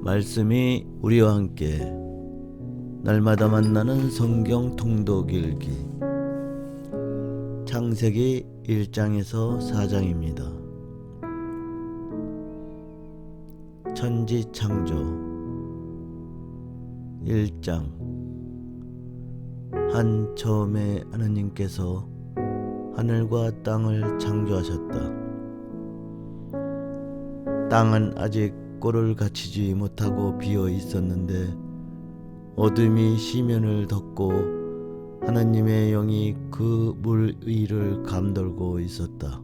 말씀이 우리와 함께 날마다 만나는 성경 통독 일기 창세기 1장에서 4장입니다. 천지창조 1장. 한 처음에 하느님께서 하늘과 땅을 창조하셨다. 땅은 아직 꼴을 갖추지 못하고 비어 있었는데 어둠이 시면을 덮고 하나님의 영이 그 물 위를 감돌고 있었다.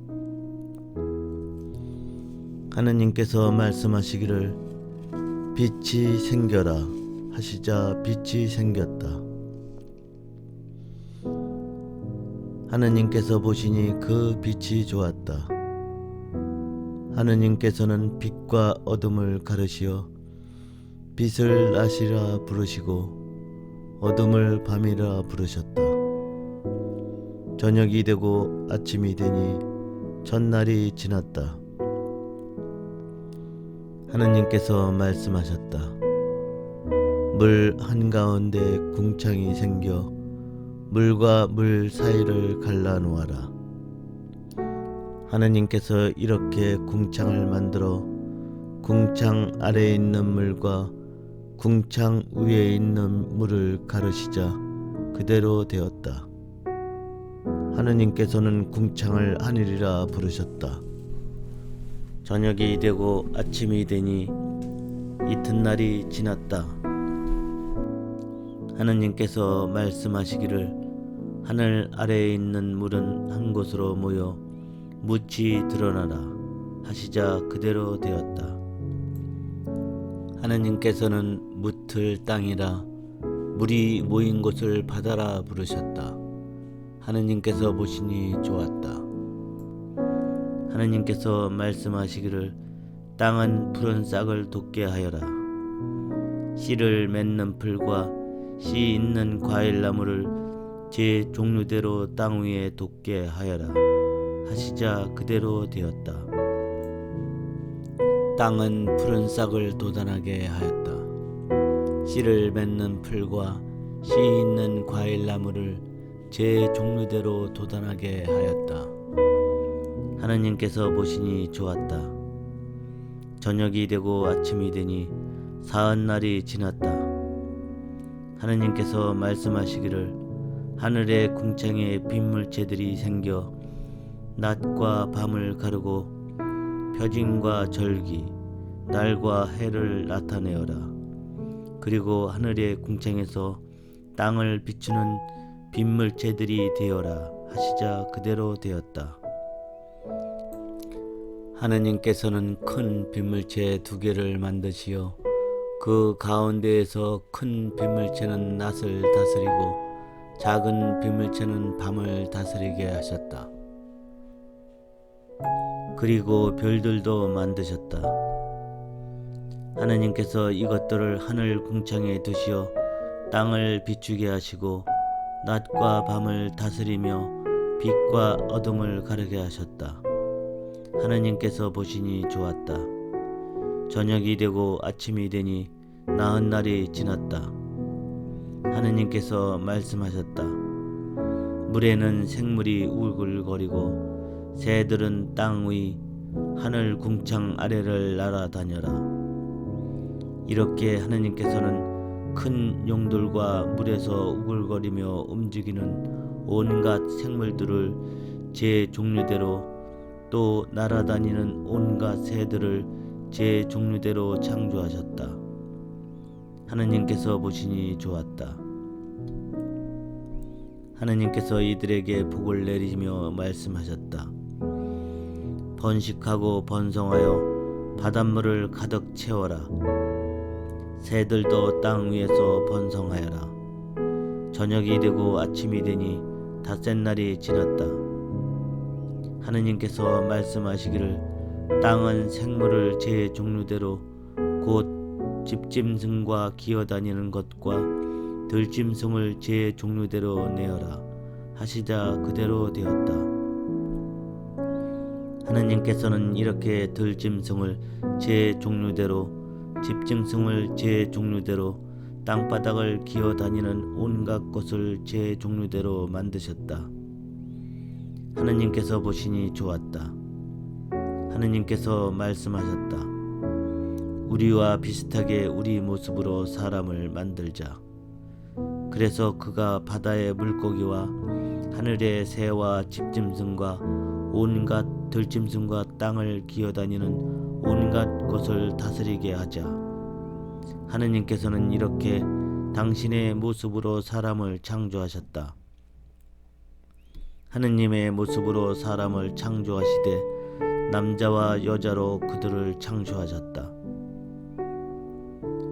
하나님께서 말씀하시기를 빛이 생겨라 하시자 빛이 생겼다. 하느님께서 보시니 그 빛이 좋았다. 하느님께서는 빛과 어둠을 가르시어 빛을 낮이라 부르시고 어둠을 밤이라 부르셨다. 저녁이 되고 아침이 되니 첫날이 지났다. 하느님께서 말씀하셨다. 물 한가운데 궁창이 생겨 물과 물 사이를 갈라놓아라. 하느님께서 이렇게 궁창을 만들어 궁창 아래에 있는 물과 궁창 위에 있는 물을 가르시자 그대로 되었다. 하느님께서는 궁창을 하늘이라 부르셨다. 저녁이 되고 아침이 되니 이튿날이 지났다. 하느님께서 말씀하시기를 하늘 아래에 있는 물은 한 곳으로 모여 묻이 드러나라 하시자 그대로 되었다. 하느님께서는 묻을 땅이라 물이 모인 곳을 바다라 부르셨다. 하느님께서 보시니 좋았다. 하느님께서 말씀하시기를 땅은 푸른 싹을 돋게 하여라. 씨를 맺는 풀과 씨 있는 과일나무를 제 종류대로 땅 위에 돋게 하여라 하시자 그대로 되었다. 땅은 푸른 싹을 돋아나게 하였다. 씨를 맺는 풀과 씨 있는 과일나무를 제 종류대로 돋아나게 하였다. 하느님께서 보시니 좋았다. 저녁이 되고 아침이 되니 사흔날이 지났다. 하느님께서 말씀하시기를 하늘의 궁창에 빗물체들이 생겨 낮과 밤을 가르고 표징과 절기, 날과 해를 나타내어라. 그리고 하늘의 궁창에서 땅을 비추는 빗물체들이 되어라 하시자 그대로 되었다. 하느님께서는 큰 빗물체 2개를 만드시어 그 가운데에서 큰 빗물체는 낮을 다스리고 작은 빗물체는 밤을 다스리게 하셨다. 그리고 별들도 만드셨다. 하느님께서 이것들을 하늘 궁창에 두시어 땅을 비추게 하시고 낮과 밤을 다스리며 빛과 어둠을 가르게 하셨다. 하느님께서 보시니 좋았다. 저녁이 되고 아침이 되니 나흔날이 지났다. 하느님께서 말씀하셨다. 물에는 생물이 울글거리고 새들은 땅 위 하늘 궁창 아래를 날아다녀라. 이렇게 하느님께서는 큰 용들과 물에서 우글거리며 움직이는 온갖 생물들을 제 종류대로 또 날아다니는 온갖 새들을 제 종류대로 창조하셨다. 하느님께서 보시니 좋았다. 하느님께서 이들에게 복을 내리며 말씀하셨다. 번식하고 번성하여 바닷물을 가득 채워라. 새들도 땅 위에서 번성하여라. 저녁이 되고 아침이 되니 닷새 날이 지났다. 하느님께서 말씀하시기를 땅은 생물을 제 종류대로 곧 집짐승과 기어다니는 것과 들짐승을 제 종류대로 내어라 하시자 그대로 되었다. 하느님께서는 이렇게 들짐승을 제 종류대로 집짐승을 제 종류대로 땅바닥을 기어다니는 온갖 것을 제 종류대로 만드셨다. 하느님께서 보시니 좋았다. 하느님께서 말씀하셨다. 우리와 비슷하게 우리 모습으로 사람을 만들자. 그래서 그가 바다의 물고기와 하늘의 새와 집짐승과 온갖 들짐승과 땅을 기어다니는 온갖 것을 다스리게 하자. 하느님께서는 이렇게 당신의 모습으로 사람을 창조하셨다. 하느님의 모습으로 사람을 창조하시되 남자와 여자로 그들을 창조하셨다.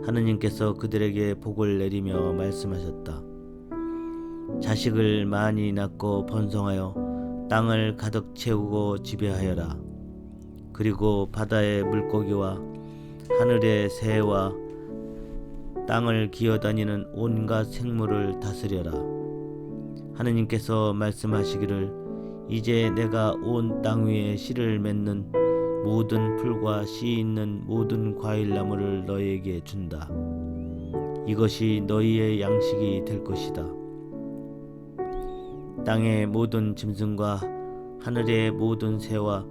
하느님께서 그들에게 복을 내리며 말씀하셨다. 자식을 많이 낳고 번성하여 땅을 가득 채우고 지배하여라. 그리고 바다의 물고기와 하늘의 새와 땅을 기어다니는 온갖 생물을 다스려라. 하느님께서 말씀하시기를 이제 내가 온 땅 위에 씨를 맺는 모든 풀과 씨 있는 모든 과일나무를 너희에게 준다. 이것이 너희의 양식이 될 것이다. 땅의 모든 짐승과 하늘의 모든 새와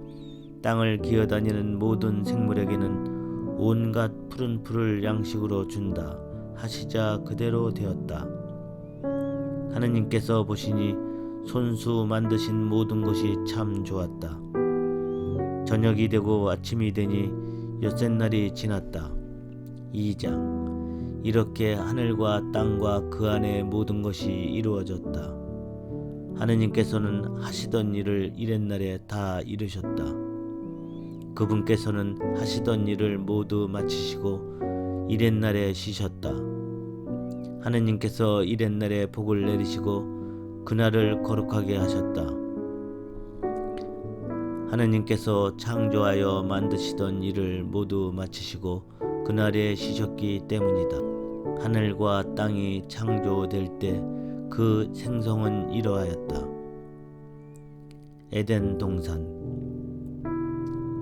땅을 기어다니는 모든 생물에게는 온갖 푸른 풀을 양식으로 준다. 하시자 그대로 되었다. 하느님께서 보시니 손수 만드신 모든 것이 참 좋았다. 저녁이 되고 아침이 되니 엿새 날이 지났다. 2장. 이렇게 하늘과 땅과 그 안의 모든 것이 이루어졌다. 하느님께서는 하시던 일을 이렛날에 다 이루셨다. 그분께서는 하시던 일을 모두 마치시고 이렛날에 쉬셨다. 하느님께서 이렛날에 복을 내리시고 그날을 거룩하게 하셨다. 하느님께서 창조하여 만드시던 일을 모두 마치시고 그날에 쉬셨기 때문이다. 하늘과 땅이 창조될 때 그 생성은 이러하였다. 에덴 동산.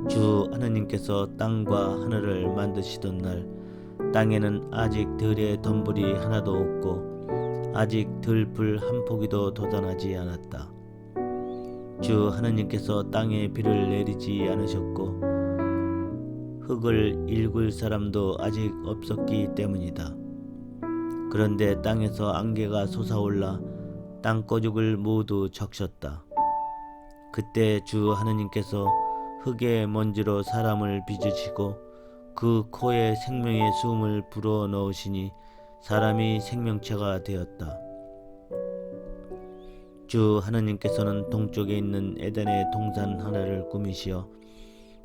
주 하느님께서 땅과 하늘을 만드시던 날 땅에는 아직 들의 덤불이 하나도 없고 아직 들풀 한 포기도 돋아나지 않았다. 주 하느님께서 땅에 비를 내리지 않으셨고 흙을 일굴 사람도 아직 없었기 때문이다. 그런데 땅에서 안개가 솟아올라 땅거죽을 모두 적셨다. 그때 주 하느님께서 흙의 먼지로 사람을 빚으시고 그 코에 생명의 숨을 불어 넣으시니 사람이 생명체가 되었다. 주 하느님께서는 동쪽에 있는 에덴의 동산 하나를 꾸미시어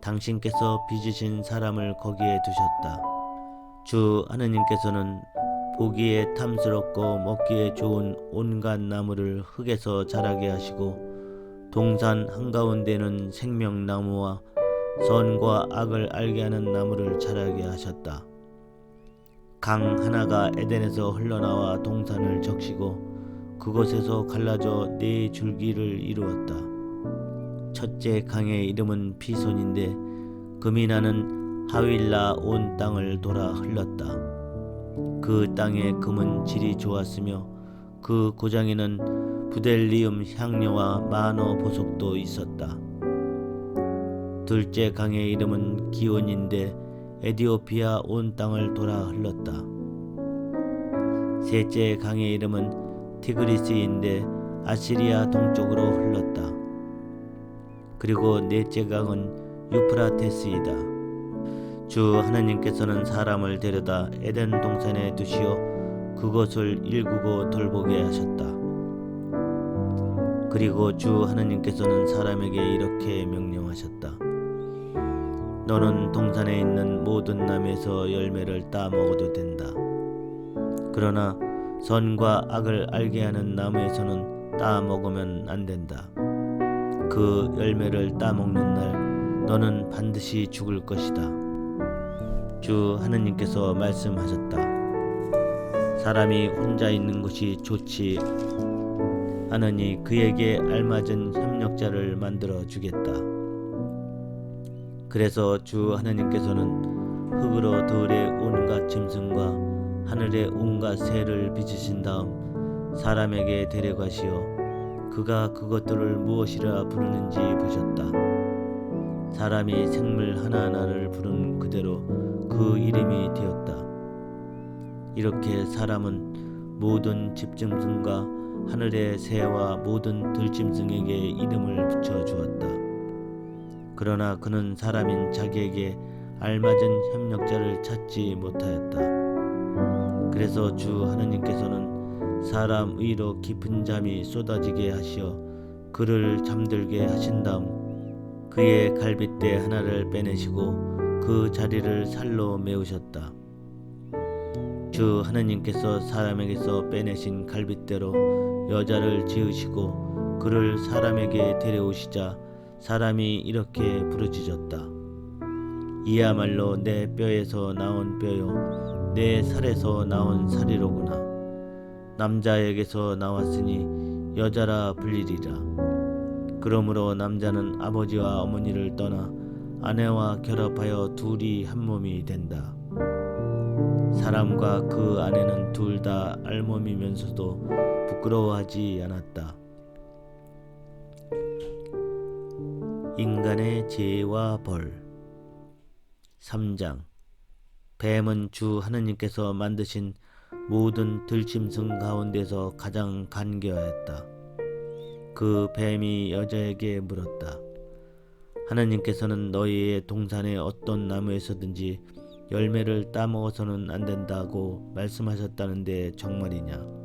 당신께서 빚으신 사람을 거기에 두셨다. 주 하느님께서는 보기에 탐스럽고 먹기에 좋은 온갖 나무를 흙에서 자라게 하시고 동산 한가운데는 생명나무와 선과 악을 알게 하는 나무를 자라게 하셨다. 강 하나가 에덴에서 흘러나와 동산을 적시고 그곳에서 갈라져 네 줄기를 이루었다. 첫째 강의 이름은 피손인데 금이 나는 하윌라 온 땅을 돌아 흘렀다. 그 땅의 금은 질이 좋았으며 그 고장에는 부델리움 향료와 마너 보석도 있었다. 둘째 강의 이름은 기온인데 에디오피아 온 땅을 돌아 흘렀다. 셋째 강의 이름은 티그리스인데 아시리아 동쪽으로 흘렀다. 그리고 넷째 강은 유프라테스이다. 주 하느님께서는 사람을 데려다 에덴 동산에 두시어 그것을 일구고 돌보게 하셨다. 그리고 주 하느님께서는 사람에게 이렇게 명령하셨다. 너는 동산에 있는 모든 나무에서 열매를 따 먹어도 된다. 그러나 선과 악을 알게 하는 나무에서는 따 먹으면 안 된다. 그 열매를 따 먹는 날 너는 반드시 죽을 것이다. 주 하느님께서 말씀하셨다. 사람이 혼자 있는 것이 좋지 않으니 그에게 알맞은 협력자를 만들어 주겠다. 그래서 주 하느님께서는 흙으로 들에 온갖 짐승과 하늘의 온갖 새를 빚으신 다음 사람에게 데려가시어 그가 그것들을 무엇이라 부르는지 보셨다. 사람이 생물 하나하나를 부른 그대로 그 이름이 되었다. 이렇게 사람은 모든 집짐승과 하늘의 새와 모든 들짐승에게 이름을 붙여 주었다. 그러나 그는 사람인 자기에게 알맞은 협력자를 찾지 못하였다. 그래서 주 하느님께서는 사람 위로 깊은 잠이 쏟아지게 하시어 그를 잠들게 하신 다음 그의 갈빗대 하나를 빼내시고 그 자리를 살로 메우셨다. 주 하느님께서 사람에게서 빼내신 갈빗대로 여자를 지으시고 그를 사람에게 데려오시자 사람이 이렇게 부르짖었다. 이야말로 내 뼈에서 나온 뼈요 내 살에서 나온 살이로구나. 남자에게서 나왔으니 여자라 불리리라. 그러므로 남자는 아버지와 어머니를 떠나 아내와 결합하여 둘이 한 몸이 된다. 사람과 그 아내는 둘 다 알몸이면서도 부끄러워하지 않았다. 인간의 죄와 벌 3장. 뱀은 주 하느님께서 만드신 모든 들짐승 가운데서 가장 간교하였다. 그 뱀이 여자에게 물었다. 하느님께서는 너희의 동산의 어떤 나무에서든지 열매를 따먹어서는 안 된다고 말씀하셨다는데 정말이냐?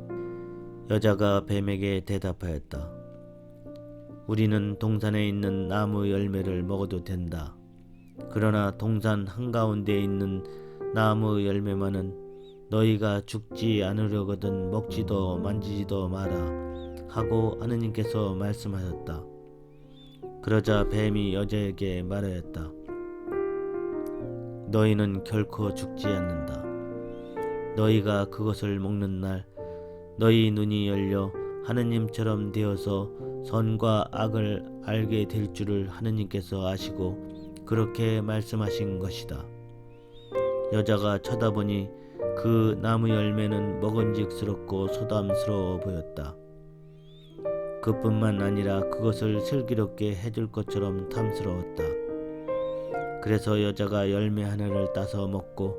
여자가 뱀에게 대답하였다. 우리는 동산에 있는 나무 열매를 먹어도 된다. 그러나 동산 한가운데에 있는 나무 열매만은 너희가 죽지 않으려거든 먹지도 만지지도 마라 하고 하느님께서 말씀하셨다. 그러자 뱀이 여자에게 말하였다. 너희는 결코 죽지 않는다. 너희가 그것을 먹는 날 너희 눈이 열려 하느님처럼 되어서 선과 악을 알게 될 줄을 하느님께서 아시고 그렇게 말씀하신 것이다. 여자가 쳐다보니 그 나무 열매는 먹은직스럽고 소담스러워 보였다. 그뿐만 아니라 그것을 슬기롭게 해줄 것처럼 탐스러웠다. 그래서 여자가 열매 하나를 따서 먹고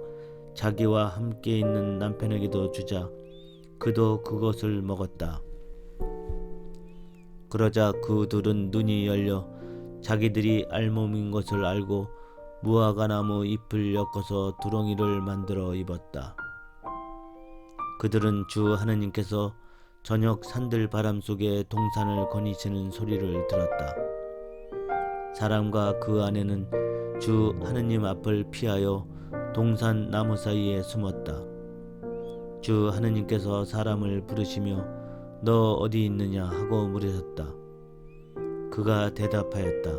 자기와 함께 있는 남편에게도 주자 그도 그것을 먹었다. 그러자 그 둘은 눈이 열려 자기들이 알몸인 것을 알고 무화과나무 잎을 엮어서 두렁이를 만들어 입었다. 그들은 주 하느님께서 저녁 산들 바람 속에 동산을 거니시는 소리를 들었다. 사람과 그 아내는 주 하느님 앞을 피하여 동산 나무 사이에 숨었다. 주 하느님께서 사람을 부르시며 너 어디 있느냐 하고 물으셨다. 그가 대답하였다.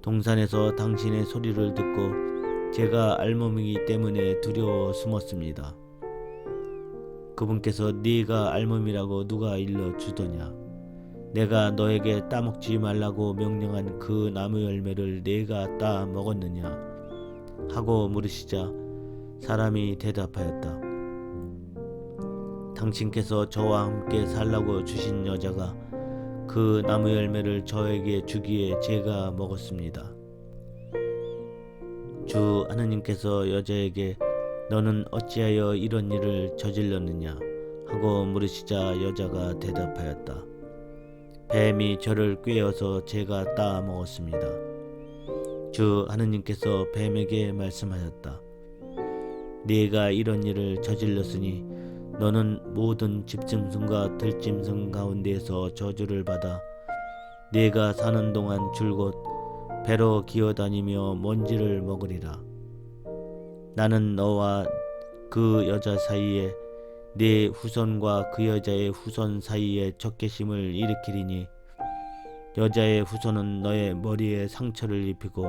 동산에서 당신의 소리를 듣고 제가 알몸이기 때문에 두려워 숨었습니다. 그분께서 네가 알몸이라고 누가 일러주더냐? 내가 너에게 따먹지 말라고 명령한 그 나무 열매를 네가 따 먹었느냐? 하고 물으시자 사람이 대답하였다. 당신께서 저와 함께 살라고 주신 여자가 그 나무 열매를 저에게 주기에 제가 먹었습니다. 주 하느님께서 여자에게 너는 어찌하여 이런 일을 저질렀느냐 하고 물으시자 여자가 대답하였다. 뱀이 저를 꿰어서 제가 따 먹었습니다. 주 하느님께서 뱀에게 말씀하셨다. 네가 이런 일을 저질렀으니 너는 모든 집짐승과 들짐승 가운데에서 저주를 받아 네가 사는 동안 줄곧 배로 기어다니며 먼지를 먹으리라. 나는 너와 그 여자 사이에 네 후손과 그 여자의 후손 사이에 적개심을 일으키리니 여자의 후손은 너의 머리에 상처를 입히고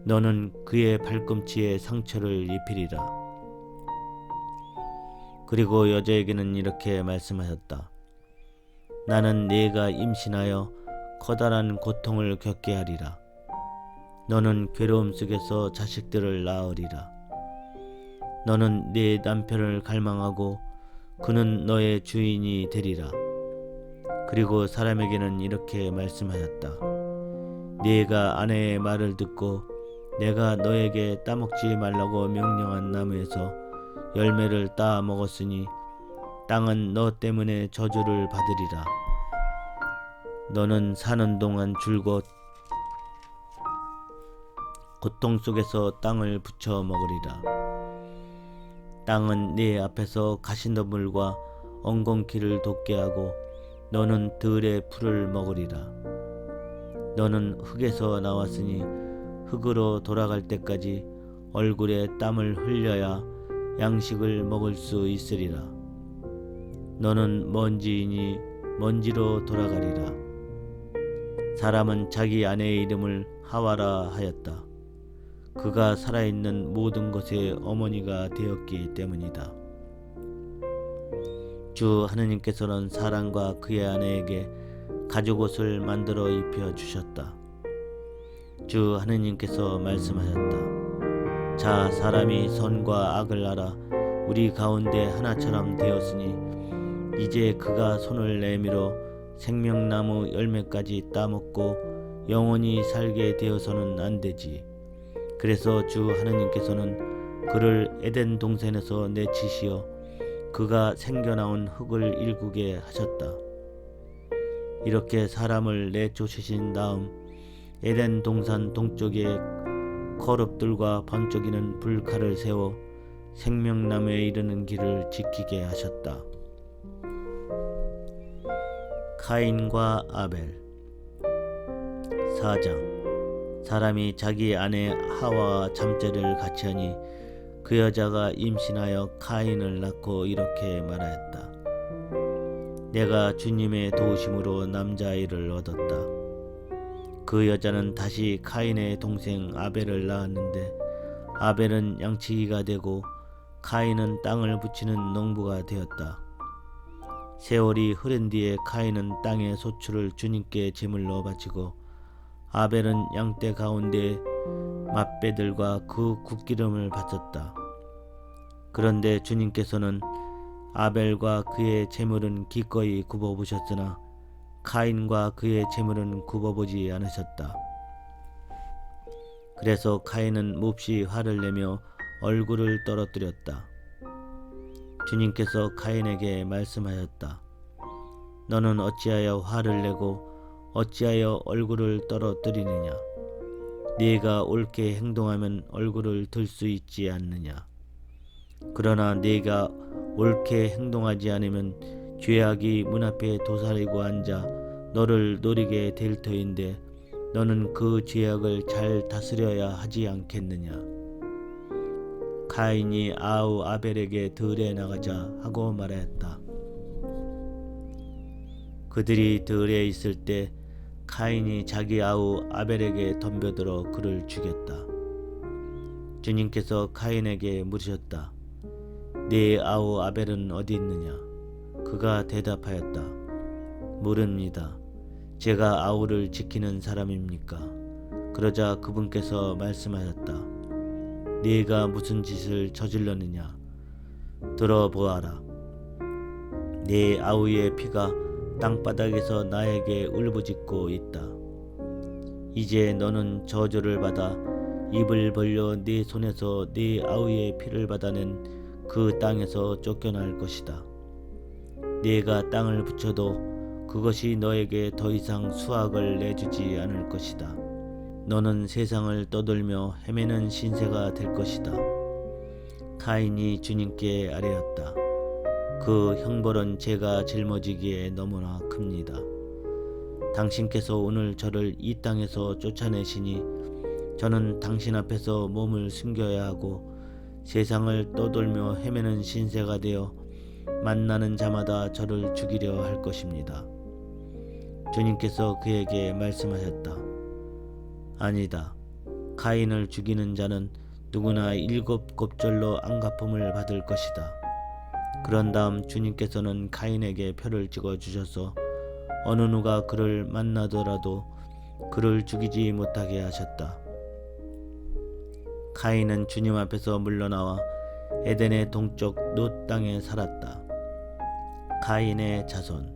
너는 그의 발꿈치에 상처를 입히리라. 그리고 여자에게는 이렇게 말씀하셨다. 나는 네가 임신하여 커다란 고통을 겪게 하리라. 너는 괴로움 속에서 자식들을 낳으리라. 너는 네 남편을 갈망하고 그는 너의 주인이 되리라. 그리고 사람에게는 이렇게 말씀하였다. 네가 아내의 말을 듣고 내가 너에게 따먹지 말라고 명령한 나무에서 열매를 따 먹었으니 땅은 너 때문에 저주를 받으리라. 너는 사는 동안 줄곧 고통 속에서 땅을 부쳐 먹으리라. 땅은 네 앞에서 가시덤불과 엉겅퀴를 돋게 하고 너는 들의 풀을 먹으리라. 너는 흙에서 나왔으니 흙으로 돌아갈 때까지 얼굴에 땀을 흘려야 양식을 먹을 수 있으리라. 너는 먼지이니 먼지로 돌아가리라. 사람은 자기 아내의 이름을 하와라 하였다. 그가 살아있는 모든 것의 어머니가 되었기 때문이다. 주 하느님께서는 사람과 그의 아내에게 가죽옷을 만들어 입혀 주셨다. 주 하느님께서 말씀하셨다. 자, 사람이 선과 악을 알아 우리 가운데 하나처럼 되었으니 이제 그가 손을 내밀어 생명나무 열매까지 따먹고 영원히 살게 되어서는 안 되지. 그래서 주 하느님께서는 그를 에덴 동산에서 내치시어 그가 생겨나온 흙을 일구게 하셨다. 이렇게 사람을 내쫓으신 다음 에덴 동산 동쪽에 거룹들과 번쩍이는 불칼을 세워 생명나무에 이르는 길을 지키게 하셨다. 카인과 아벨. 4장. 사람이 자기 아내 하와와 잠자리를 같이 하니 그 여자가 임신하여 카인을 낳고 이렇게 말하였다. 내가 주님의 도우심으로 남자아이를 얻었다. 그 여자는 다시 카인의 동생 아벨을 낳았는데 아벨은 양치기가 되고 카인은 땅을 붙이는 농부가 되었다. 세월이 흐른 뒤에 카인은 땅의 소출을 주님께 제물로 바치고 아벨은 양떼 가운데 맛배들과 그 굿기름을 바쳤다. 그런데 주님께서는 아벨과 그의 제물은 기꺼이 굽어보셨으나 카인과 그의 제물은 굽어보지 않으셨다. 그래서 카인은 몹시 화를 내며 얼굴을 떨어뜨렸다. 주님께서 카인에게 말씀하셨다. 너는 어찌하여 화를 내고 어찌하여 얼굴을 떨어뜨리느냐? 네가 옳게 행동하면 얼굴을 들 수 있지 않느냐? 그러나 네가 옳게 행동하지 않으면 죄악이 문 앞에 도사리고 앉아 너를 노리게 될 터인데 너는 그 죄악을 잘 다스려야 하지 않겠느냐? 카인이 아우 아벨에게 들에 나가자 하고 말하였다. 그들이 들에 있을 때 카인이 자기 아우 아벨에게 덤벼들어 그를 죽였다. 주님께서 카인에게 물으셨다. 네 아우 아벨은 어디 있느냐? 그가 대답하였다. 모릅니다. 제가 아우를 지키는 사람입니까? 그러자 그분께서 말씀하셨다. 네가 무슨 짓을 저질렀느냐? 들어보아라. 네 아우의 피가 땅바닥에서 나에게 울부짖고 있다. 이제 너는 저주를 받아 입을 벌려 네 손에서 네 아우의 피를 받아낸 그 땅에서 쫓겨날 것이다. 네가 땅을 붙여도 그것이 너에게 더 이상 수확을 내주지 않을 것이다. 너는 세상을 떠돌며 헤매는 신세가 될 것이다. 카인이 주님께 아뢰었다. 그 형벌은 제가 짊어지기에 너무나 큽니다. 당신께서 오늘 저를 이 땅에서 쫓아내시니 저는 당신 앞에서 몸을 숨겨야 하고 세상을 떠돌며 헤매는 신세가 되어 만나는 자마다 저를 죽이려 할 것입니다. 주님께서 그에게 말씀하셨다. 아니다. 카인을 죽이는 자는 누구나 7 곱절로 안갚음을 받을 것이다. 그런 다음 주님께서는 카인에게 표를 찍어 주셔서 어느 누가 그를 만나더라도 그를 죽이지 못하게 하셨다. 카인은 주님 앞에서 물러나와 에덴의 동쪽 놋 땅에 살았다. 가인의 자손.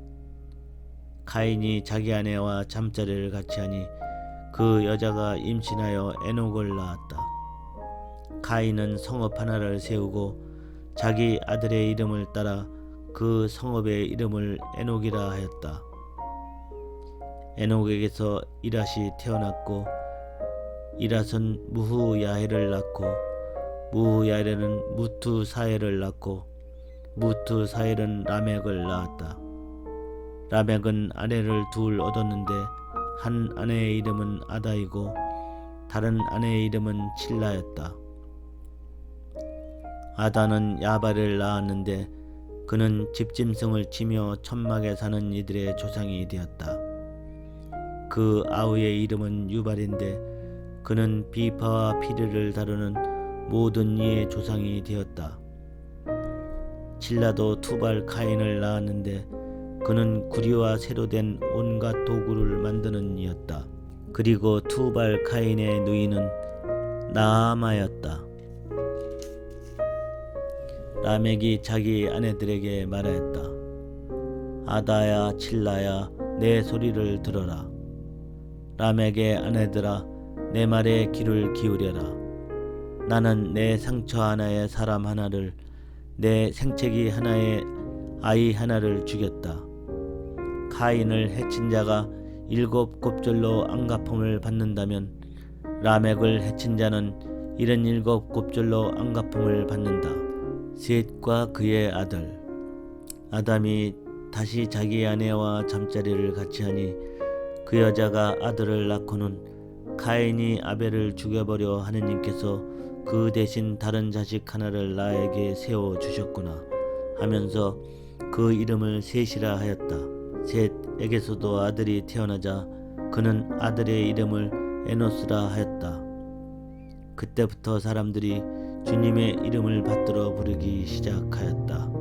가인이 자기 아내와 잠자리를 같이 하니 그 여자가 임신하여 에녹을 낳았다. 가인은 성읍 하나를 세우고 자기 아들의 이름을 따라 그 성읍의 이름을 에녹이라 하였다. 에녹에게서 이랏이 태어났고 이랏은 무후야헬을 낳고 무후야헬은 무투사헬을 낳고 무투사헬은 라멕을 낳았다. 라멕은 아내를 둘 얻었는데 한 아내의 이름은 아다이고 다른 아내의 이름은 칠라였다. 아다는 야발을 낳았는데 그는 집짐승을 치며 천막에 사는 이들의 조상이 되었다. 그 아우의 이름은 유발인데 그는 비파와 피르를 다루는 모든 이의 조상이 되었다. 칠라도 투발 카인을 낳았는데 그는 구리와 새로 된 온갖 도구를 만드는 이였다. 그리고 투발 카인의 누이는 나아마였다. 라멕이 자기 아내들에게 말하였다. 아다야 칠라야 내 소리를 들어라. 라멕의 아내들아 내 말에 귀를 기울여라. 나는 내 상처 하나에 사람 하나를 내 생채기 하나에 아이 하나를 죽였다. 카인을 해친 자가 7 곱절로 안갚음을 받는다면 라멕을 해친 자는 77 곱절로 안갚음을 받는다. 셋과 그의 아들. 아담이 다시 자기 아내와 잠자리를 같이 하니 그 여자가 아들을 낳고는 카인이 아벨을 죽여버려 하느님께서 그 대신 다른 자식 하나를 나에게 세워 주셨구나 하면서 그 이름을 셋이라 하였다. 셋에게서도 아들이 태어나자 그는 아들의 이름을 에노스라 하였다. 그때부터 사람들이 주님의 이름을 받들어 부르기 시작하였다.